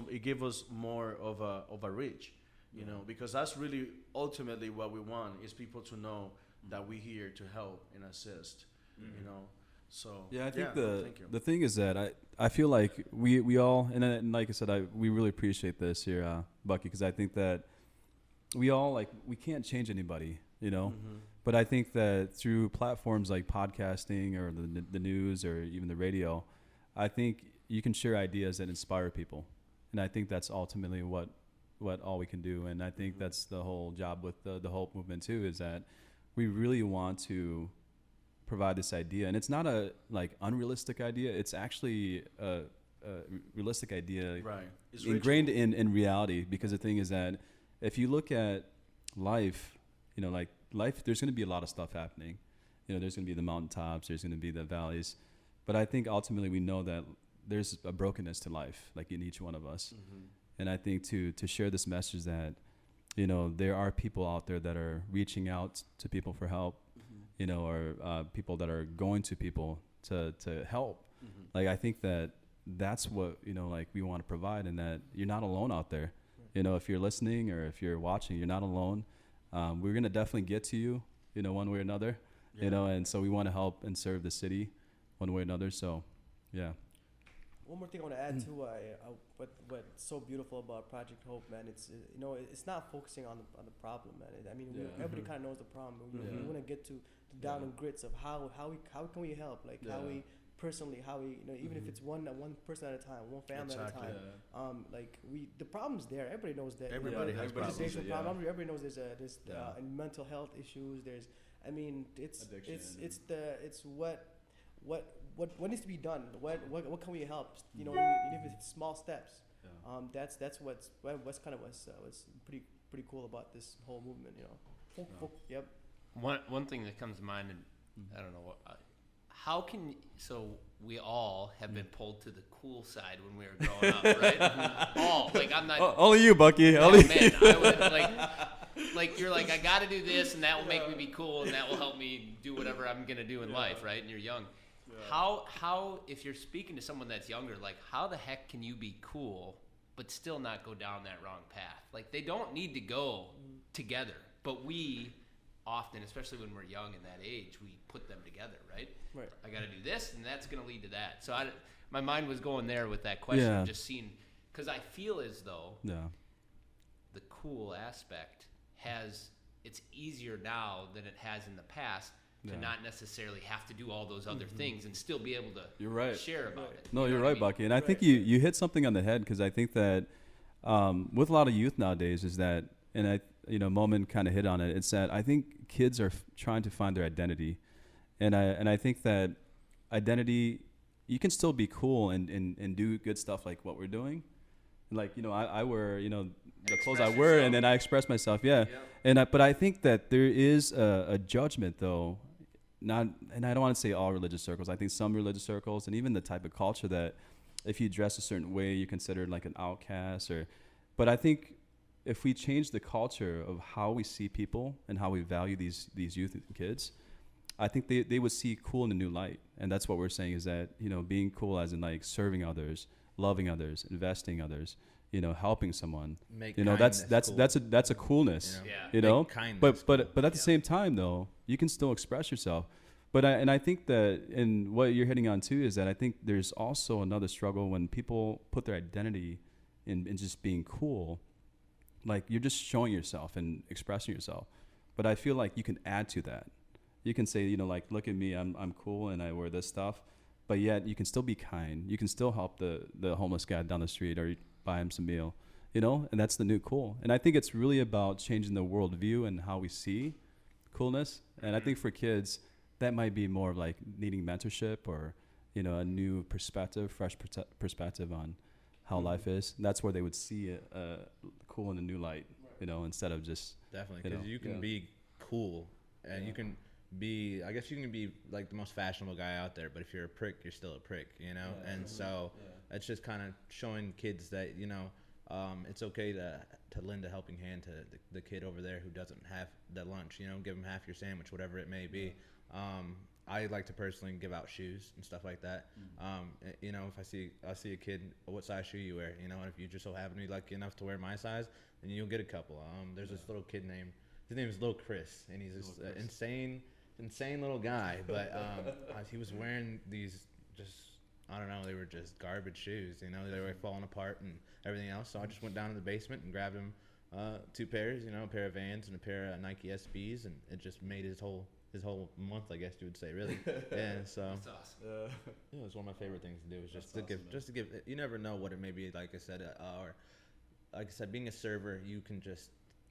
Speaker 4: us more of a reach, you know, because that's really ultimately what we want, is people to know that we're here to help and assist, you know. So
Speaker 1: Yeah, I think
Speaker 4: thank you.
Speaker 1: the thing is that I feel like we all, and like I said, we really appreciate this here, Bucky, because I think that we all, like, we can't change anybody, you know. But I think that through platforms like podcasting or the news or even the radio, I think you can share ideas that inspire people, and I think that's ultimately what all we can do. And I think that's the whole job with the Hope movement too, is that we really want to provide this idea, and it's not a like unrealistic idea. It's actually a realistic idea,
Speaker 4: Right. It's
Speaker 1: ingrained in reality. Because the thing is that if you look at life, you know, like life, there's going to be a lot of stuff happening. You know, there's going to be the mountaintops, there's going to be the valleys, but I think ultimately we know that there's a brokenness to life, like in each one of us. And I think to share this message that, you know, there are people out there that are reaching out to people for help, you know, or people that are going to people to help. Like, I think that's what, you know, like we want to provide, and that you're not alone out there. You know, if you're listening or if you're watching, you're not alone. We're going to definitely get to you, you know, one way or another, you know, and so we want to help and serve the city one way or another. So, yeah.
Speaker 5: One more thing I want to add to what's so beautiful about Project Hope, man. It's you know, it's not focusing on the problem, man. I mean, everybody kind of knows the problem. We want to get to the down and grits of how can we help, like how we personally, how we, you know, even if it's one person at a time, one family at a time. Like the problem's there. Everybody knows that.
Speaker 4: Everybody has problems.
Speaker 5: There's a problem. Everybody knows there's and mental health issues. There's, I mean, it's what needs to be done. What can we help? You know, even if it's small steps. That's what's kind of what's pretty cool about this whole movement. You know. Yep.
Speaker 2: One thing that comes to mind, and I don't know what. How can so we all have been pulled to the cool side when we were growing up, right? All like I'm not.
Speaker 1: Only you, Bucky.
Speaker 2: Oh,
Speaker 1: only
Speaker 2: man, I would like you're like, I got to do this, and that will make me be cool, and that will help me do whatever I'm gonna do in life, right? And you're young. How if you're speaking to someone that's younger, like how the heck can you be cool but still not go down that wrong path? Like they don't need to go together, but we often, especially when we're young in that age, we put them together, right?
Speaker 5: Right.
Speaker 2: I got to do this, and that's going to lead to that. So my mind was going there with that question, just seeing, because I feel as though the cool aspect it's easier now than it has in the past to not necessarily have to do all those other things and still be able to share about it.
Speaker 1: No,
Speaker 2: you know
Speaker 1: you're
Speaker 2: what I
Speaker 1: right,
Speaker 2: mean?
Speaker 1: Bucky. And I think you hit something on the head, because I think that with a lot of youth nowadays is that, and Momen kind of hit on it. It's that I think kids are trying to find their identity, and I think that identity, you can still be cool and do good stuff like what we're doing. Like, you know, I wear, you know, the clothes I wear, and then I express myself. But I think that there is a judgment though, and I don't want to say all religious circles. I think some religious circles, and even the type of culture, that if you dress a certain way, you're considered like an outcast. But I think if we change the culture of how we see people and how we value these youth and kids, I think they would see cool in a new light. And that's what we're saying, is that, you know, being cool as in like serving others, loving others, investing others, you know, helping someone.
Speaker 3: Make
Speaker 1: you know,
Speaker 3: kindness
Speaker 1: that's
Speaker 3: cool.
Speaker 1: that's a coolness.
Speaker 3: You know?
Speaker 2: Yeah.
Speaker 1: You know,
Speaker 3: Make kindness
Speaker 1: but at the same time though, you can still express yourself. But I think that, and what you're hitting on too, is that I think there's also another struggle when people put their identity in just being cool. Like, you're just showing yourself and expressing yourself. But I feel like you can add to that. You can say, you know, like, look at me, I'm cool and I wear this stuff, but yet you can still be kind. You can still help the homeless guy down the street, or buy him some meal, you know, and that's the new cool. And I think it's really about changing the worldview and how we see coolness. And I think for kids, that might be more of like needing mentorship, or, you know, a new perspective, fresh perspective on how life is. And that's where they would see it cool in a new light, you know, instead of just
Speaker 3: Definitely,
Speaker 1: you know,
Speaker 3: because you can be cool, and you can be, I guess you can be like the most fashionable guy out there, but if you're a prick, you're still a prick, you know? And so it's just kind of showing kids that, you know, it's okay to lend a helping hand to the kid over there who doesn't have the lunch, you know, give them half your sandwich, whatever it may be. I like to personally give out shoes and stuff like that. You know, if I see a kid, what size shoe you wear, you know, and if you just so happen to be lucky enough to wear my size, then you'll get a couple. There's this little kid his name is Lil Chris, and he's this insane little guy, but he was wearing these just, I don't know, they were just garbage shoes, you know, they were falling apart and everything else. So I just went down to the basement and grabbed him 2 pairs, you know, a pair of Vans and a pair of Nike SBs, and it just made his whole month, I guess you would say, really. Yeah, so
Speaker 2: That's awesome.
Speaker 3: yeah, it's one of my favorite things to do, is just to give. You never know what it may be. Like I said, being a server, you can just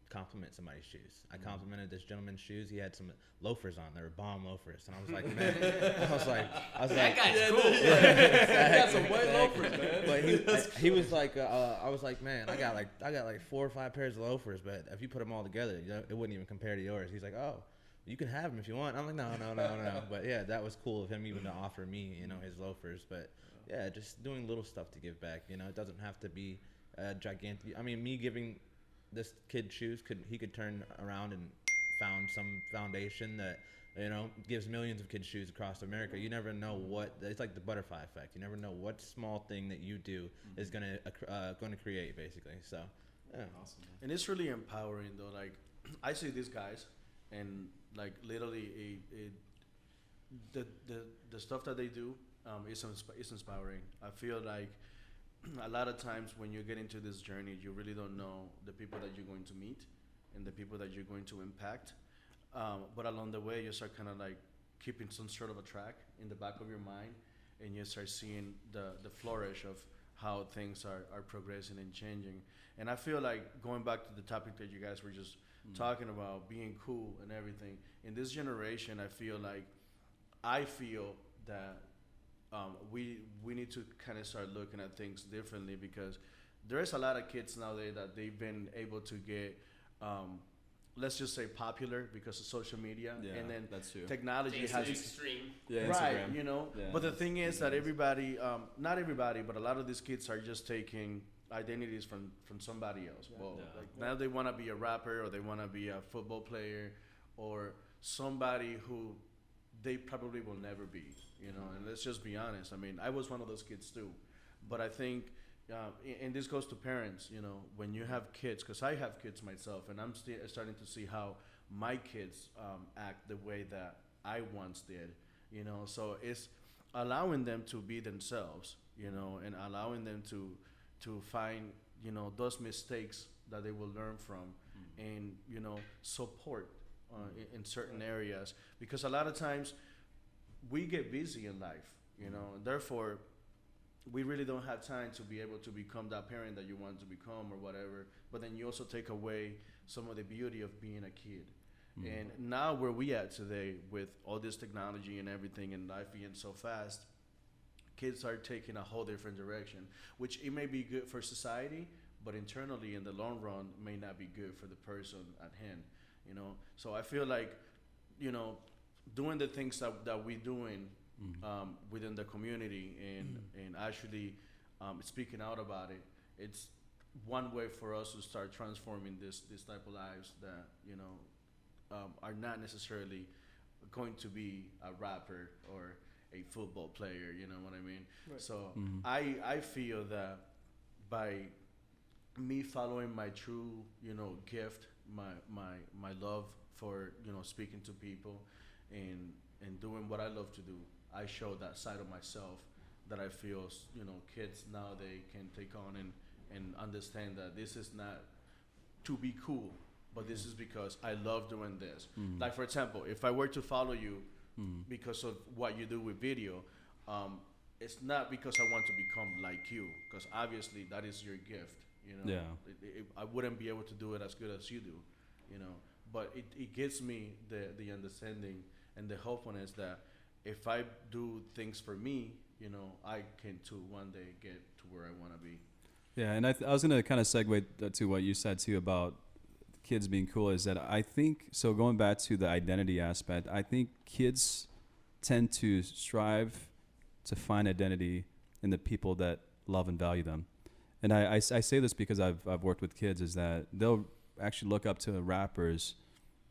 Speaker 3: compliment somebody's shoes. I complimented this gentleman's shoes. He had some loafers on. They were bomb loafers, and I was like, man, I was
Speaker 2: That
Speaker 3: like,
Speaker 2: guy's cool.
Speaker 3: yeah,
Speaker 5: Got some white loafers, man.
Speaker 3: But he was like, I was like, man, I got like 4 or 5 pairs of loafers, but if you put them all together, you know, it wouldn't even compare to yours. He's like, oh, you can have them if you want. I'm like, no. But yeah, that was cool of him even to offer me, you know, his loafers. But yeah, just doing little stuff to give back. You know, it doesn't have to be gigantic. I mean, me giving this kid shoes, he could turn around and found some foundation that, you know, gives millions of kids shoes across America. You never know it's like the butterfly effect. You never know what small thing that you do is gonna create, basically. So yeah.
Speaker 4: Awesome. And it's really empowering though. Like, I see these guys, and like literally the stuff that they do is inspiring. I feel like a lot of times when you get into this journey, you really don't know the people that you're going to meet and the people that you're going to impact. But along the way, you start kind of like keeping some sort of a track in the back of your mind, and you start seeing the flourish of how things are progressing and changing. And I feel like, going back to the topic that you guys were just talking about, being cool and everything, in this generation, I feel that we need to kind of start looking at things differently, because there's a lot of kids nowadays that they've been able to get, let's just say, popular because of social media, and then
Speaker 1: that's true.
Speaker 4: technology
Speaker 2: Takes
Speaker 4: has
Speaker 2: it extreme.
Speaker 1: Yeah,
Speaker 4: right,
Speaker 1: Instagram.
Speaker 4: you know.
Speaker 1: Yeah.
Speaker 4: But the thing is that everybody, not everybody, but a lot of these kids are just taking identities from somebody else. Well, like now they want to be a rapper, or they want to be a football player, or somebody who they probably will never be, you know. And let's just be honest. I mean, I was one of those kids too. But I think, and this goes to parents, you know, when you have kids, because I have kids myself, and I'm starting to see how my kids act the way that I once did, you know. So it's allowing them to be themselves, you know, and allowing them to find, you know, those mistakes that they will learn from, and, you know, support in certain areas, because a lot of times we get busy in life, you know, and therefore we really don't have time to be able to become that parent that you want to become or whatever. But then you also take away some of the beauty of being a kid. And now where we at today, with all this technology and everything, and life being so fast, kids are taking a whole different direction, which it may be good for society, but internally in the long run may not be good for the person at hand, you know. So I feel like, you know, doing the things that we're doing within the community, and actually speaking out about it, one way for us to start transforming this type of lives that are not necessarily going to be a rapper or a football player. You know what I mean?
Speaker 5: Right.
Speaker 4: So
Speaker 1: Mhm.
Speaker 4: I feel that by me following my true gift, my love for speaking to people and doing what I love to do, I show that side of myself that I feel kids now they can take on and understand that this is not to be cool, but this is because I love doing this.
Speaker 1: Mhm.
Speaker 4: Like for example, if I were to follow you
Speaker 1: Mhm.
Speaker 4: because of what you do with video, it's not because I want to become like you, because obviously that is your gift.
Speaker 1: Yeah.
Speaker 4: I wouldn't be able to do it as good as you do, but it gives me the understanding and the hopefulness that if I do things for me, I can too one day get to where I want to be.
Speaker 1: Yeah, and I was going to kind of segue to what you said too about kids being cool, is that I think, so going back to the identity aspect, I think kids tend to strive to find identity in the people that love and value them. And I say this because I've worked with kids, is that they'll actually look up to rappers,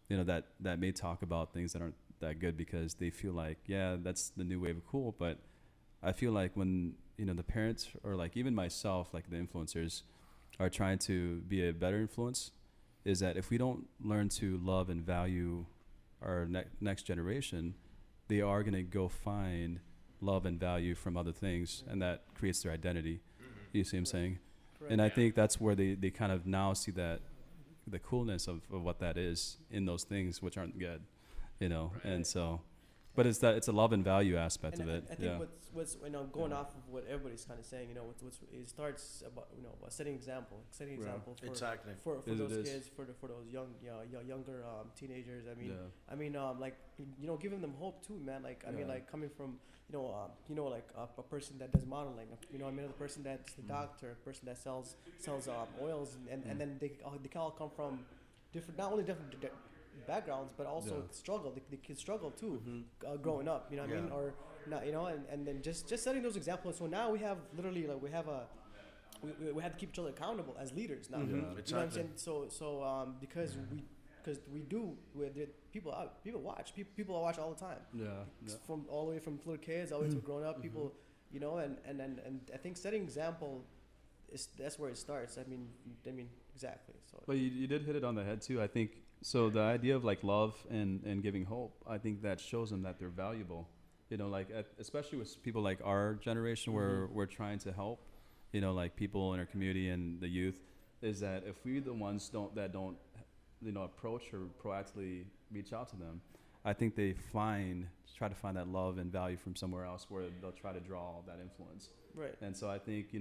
Speaker 1: that may talk about things that aren't that good because they feel like, yeah, that's the new wave of cool. But I feel like when, the parents or like even myself, like the influencers are trying to be a better influence, is that if we don't learn to love and value our next generation, they are going to go find love and value from other things, and that creates their identity. You see what I'm saying?
Speaker 5: Correct.
Speaker 1: And I think that's where they kind of now see that the coolness of what that is in those things which aren't good, and so, but it's a love and value aspect
Speaker 5: And
Speaker 1: of it.
Speaker 5: I think what's going off of what everybody's kind of saying, what's it starts about setting example for
Speaker 4: Exactly.
Speaker 5: for
Speaker 1: It
Speaker 5: those
Speaker 1: is.
Speaker 5: kids, for those younger teenagers.
Speaker 1: Yeah.
Speaker 5: I mean, like giving them hope too, man. Like I mean,
Speaker 1: Yeah.
Speaker 5: like coming from like a person that does modeling, the person that's the doctor, a person that sells oils, and then they can all come from not only different backgrounds, but also
Speaker 1: Yeah.
Speaker 5: struggle. The kids struggle too, growing up. You know what I mean?
Speaker 4: Yeah.
Speaker 5: Or not, and then just setting those examples. So now we have literally like we have to keep each other accountable as leaders now.
Speaker 1: Mhm.
Speaker 5: You know what I'm
Speaker 4: Exactly.
Speaker 5: saying? So because people watch all the time.
Speaker 1: Yeah.
Speaker 5: From all the way from little kids all the way to grown up people, and I think setting example that's where it starts. I mean exactly. So
Speaker 1: But you did hit it on the head too. I think so. The idea of like love and giving hope, I think that shows them that they're valuable. Especially with people like our generation, where we're trying to help, like people in our community and the youth, is that if we're the ones that don't approach or proactively reach out to them, I think they try to find that love and value from somewhere else where they'll try to draw that influence.
Speaker 5: right.
Speaker 1: And so I think,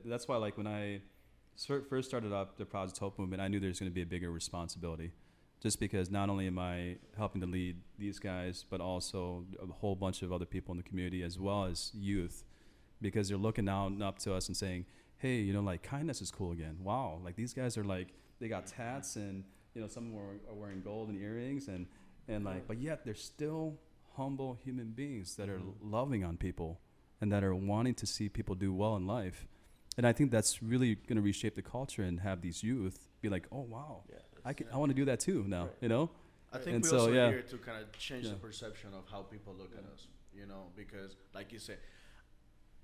Speaker 1: that's why like when I first started up the Project Hope movement, I knew there's going to be a bigger responsibility, just because not only am I helping to lead these guys, but also a whole bunch of other people in the community as well as youth, because they're looking out and up to us and saying, hey, like kindness is cool again. Wow. Like these guys are like, they got tats and, some of them are wearing gold and earrings and like, but yet they're still humble human beings that are loving on people and that are wanting to see people do well in life. And I think that's really going to reshape the culture and have these youth be like, oh, wow,
Speaker 5: Yeah.
Speaker 1: I want to do that too now,
Speaker 5: Right.
Speaker 4: I think
Speaker 1: And
Speaker 4: we
Speaker 1: so,
Speaker 4: also
Speaker 1: yeah.
Speaker 4: here to kind of change
Speaker 1: Yeah.
Speaker 4: the perception of how people look at us, because like you said,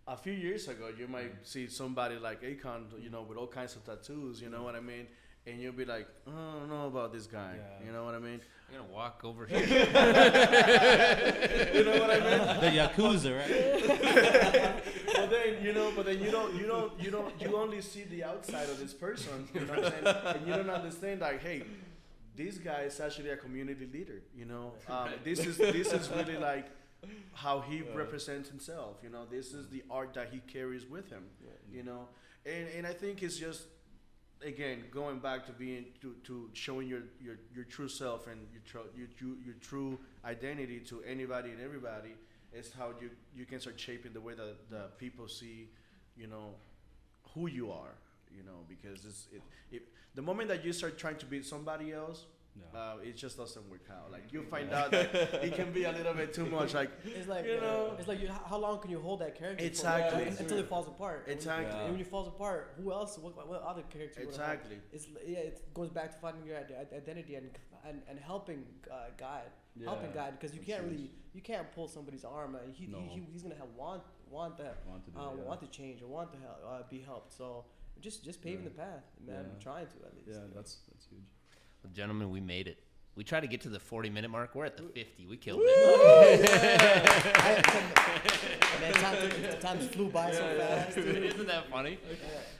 Speaker 4: a few years ago, you might see somebody like Aikong, with all kinds of tattoos, you know what I mean? And you'll be like, oh, I don't know about this guy,
Speaker 1: Yeah.
Speaker 4: you know what I mean?
Speaker 2: I'm gonna walk over here.
Speaker 4: You know what I mean?
Speaker 3: The Yakuza, right?
Speaker 4: but then you only see the outside of this person, you know what I'm saying? And you don't understand like, hey, this guy is actually a community leader, This is really like how he represents himself, this is the art that he carries with him, and I think it's just, again, going back to being to showing your true self and your true identity to anybody and everybody is how you can start shaping the way that the people see, who you are, because the moment that you start trying to be somebody else,
Speaker 1: No.
Speaker 4: It just doesn't work out. Like you find out that it can be a little bit too much. Like
Speaker 5: It's like
Speaker 4: you know,
Speaker 5: it's like how long can you hold that character?
Speaker 4: Exactly.
Speaker 5: Until it falls apart.
Speaker 4: Exactly.
Speaker 5: And when it falls apart, who else? What other character? you wanna hold?
Speaker 4: Exactly.
Speaker 5: It goes back to finding your identity and helping guide, because you can't pull somebody's arm. He's gonna have want to change or want to be helped. So just paving the path, man. Trying to at least.
Speaker 1: Yeah, that's huge.
Speaker 2: Well, gentlemen, we made it. We tried to get to the 40-minute mark. We're at the 50. We killed it.
Speaker 5: Man, time flew by so fast. Dude.
Speaker 2: Isn't that funny?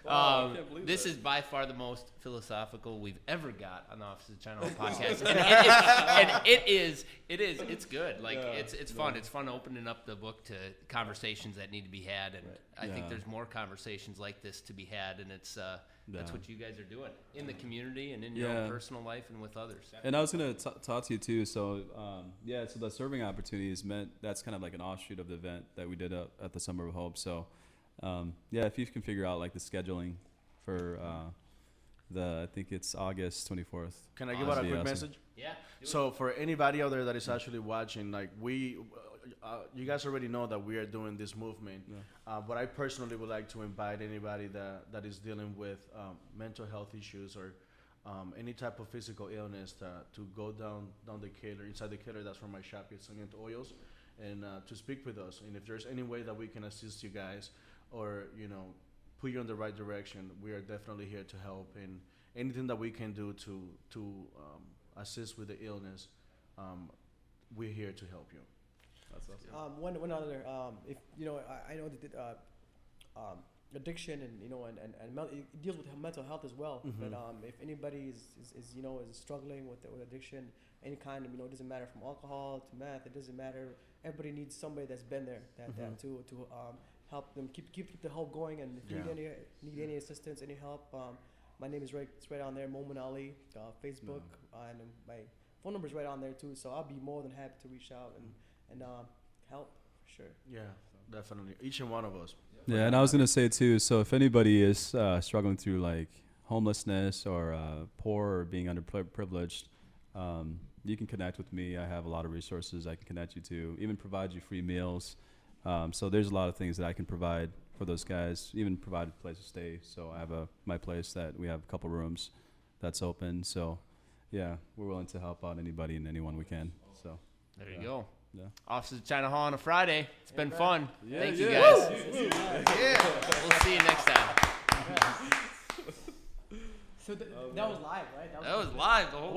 Speaker 1: Wow, I can't believe
Speaker 2: This
Speaker 1: that.
Speaker 2: is by far the most philosophical we've ever got on the Office of China Hall podcast, and it's good. Like it's fun. It's fun opening up the book to conversations that need to be had, and I think there's more conversations like this to be had, and it's that's what you guys are doing in the community and in your own personal life and with others.
Speaker 1: And I was gonna talk to you too. So so the serving opportunities meant that's kind of like an offshoot of the event that we did at the Summer of Hope. So if you can figure out like the scheduling for I think it's August 24th.
Speaker 4: Can I give out a quick message?
Speaker 2: Yeah.
Speaker 4: So for anybody out there that is actually watching, like you guys already know that we are doing this movement, but I personally would like to invite anybody that is dealing with mental health issues or any type of physical illness to go down Decatur, inside Decatur. That's where my shop is, in Toils, and to speak with us. And if there's any way that we can assist you guys or put you in the right direction, we are definitely here to help. And anything that we can do to assist with the illness, we're here to help you.
Speaker 1: That's awesome.
Speaker 5: One other, if I know that addiction and it deals with mental health as well.
Speaker 4: Mm-hmm.
Speaker 5: But if anybody is struggling with addiction, any kind of it doesn't matter from alcohol to meth, it doesn't matter. Everybody needs somebody that's been there that to help them keep the hope going. And if you need any assistance, any help, my name is it's right on there, Momen Ali, Facebook, and my phone number is right on there too. So I'll be more than happy to reach out and help for sure.
Speaker 4: Yeah, definitely. Each and one of us.
Speaker 1: Yeah, and I was gonna say too. So if anybody is struggling through like homelessness or poor or being underprivileged, you can connect with me. I have a lot of resources I can connect you to. Even provide you free meals. So there's a lot of things that I can provide for those guys. Even provide a place to stay. So I have my place that we have a couple rooms that's open. So yeah, we're willing to help out anybody and anyone we can. So
Speaker 2: There you go.
Speaker 1: Yeah.
Speaker 2: Office of China Hall on a Friday. It's been fun.
Speaker 1: Yeah,
Speaker 2: Thank you
Speaker 1: yeah.
Speaker 2: guys.
Speaker 4: Yeah.
Speaker 2: We'll see you next time.
Speaker 5: So that was live, right?
Speaker 2: That was live the whole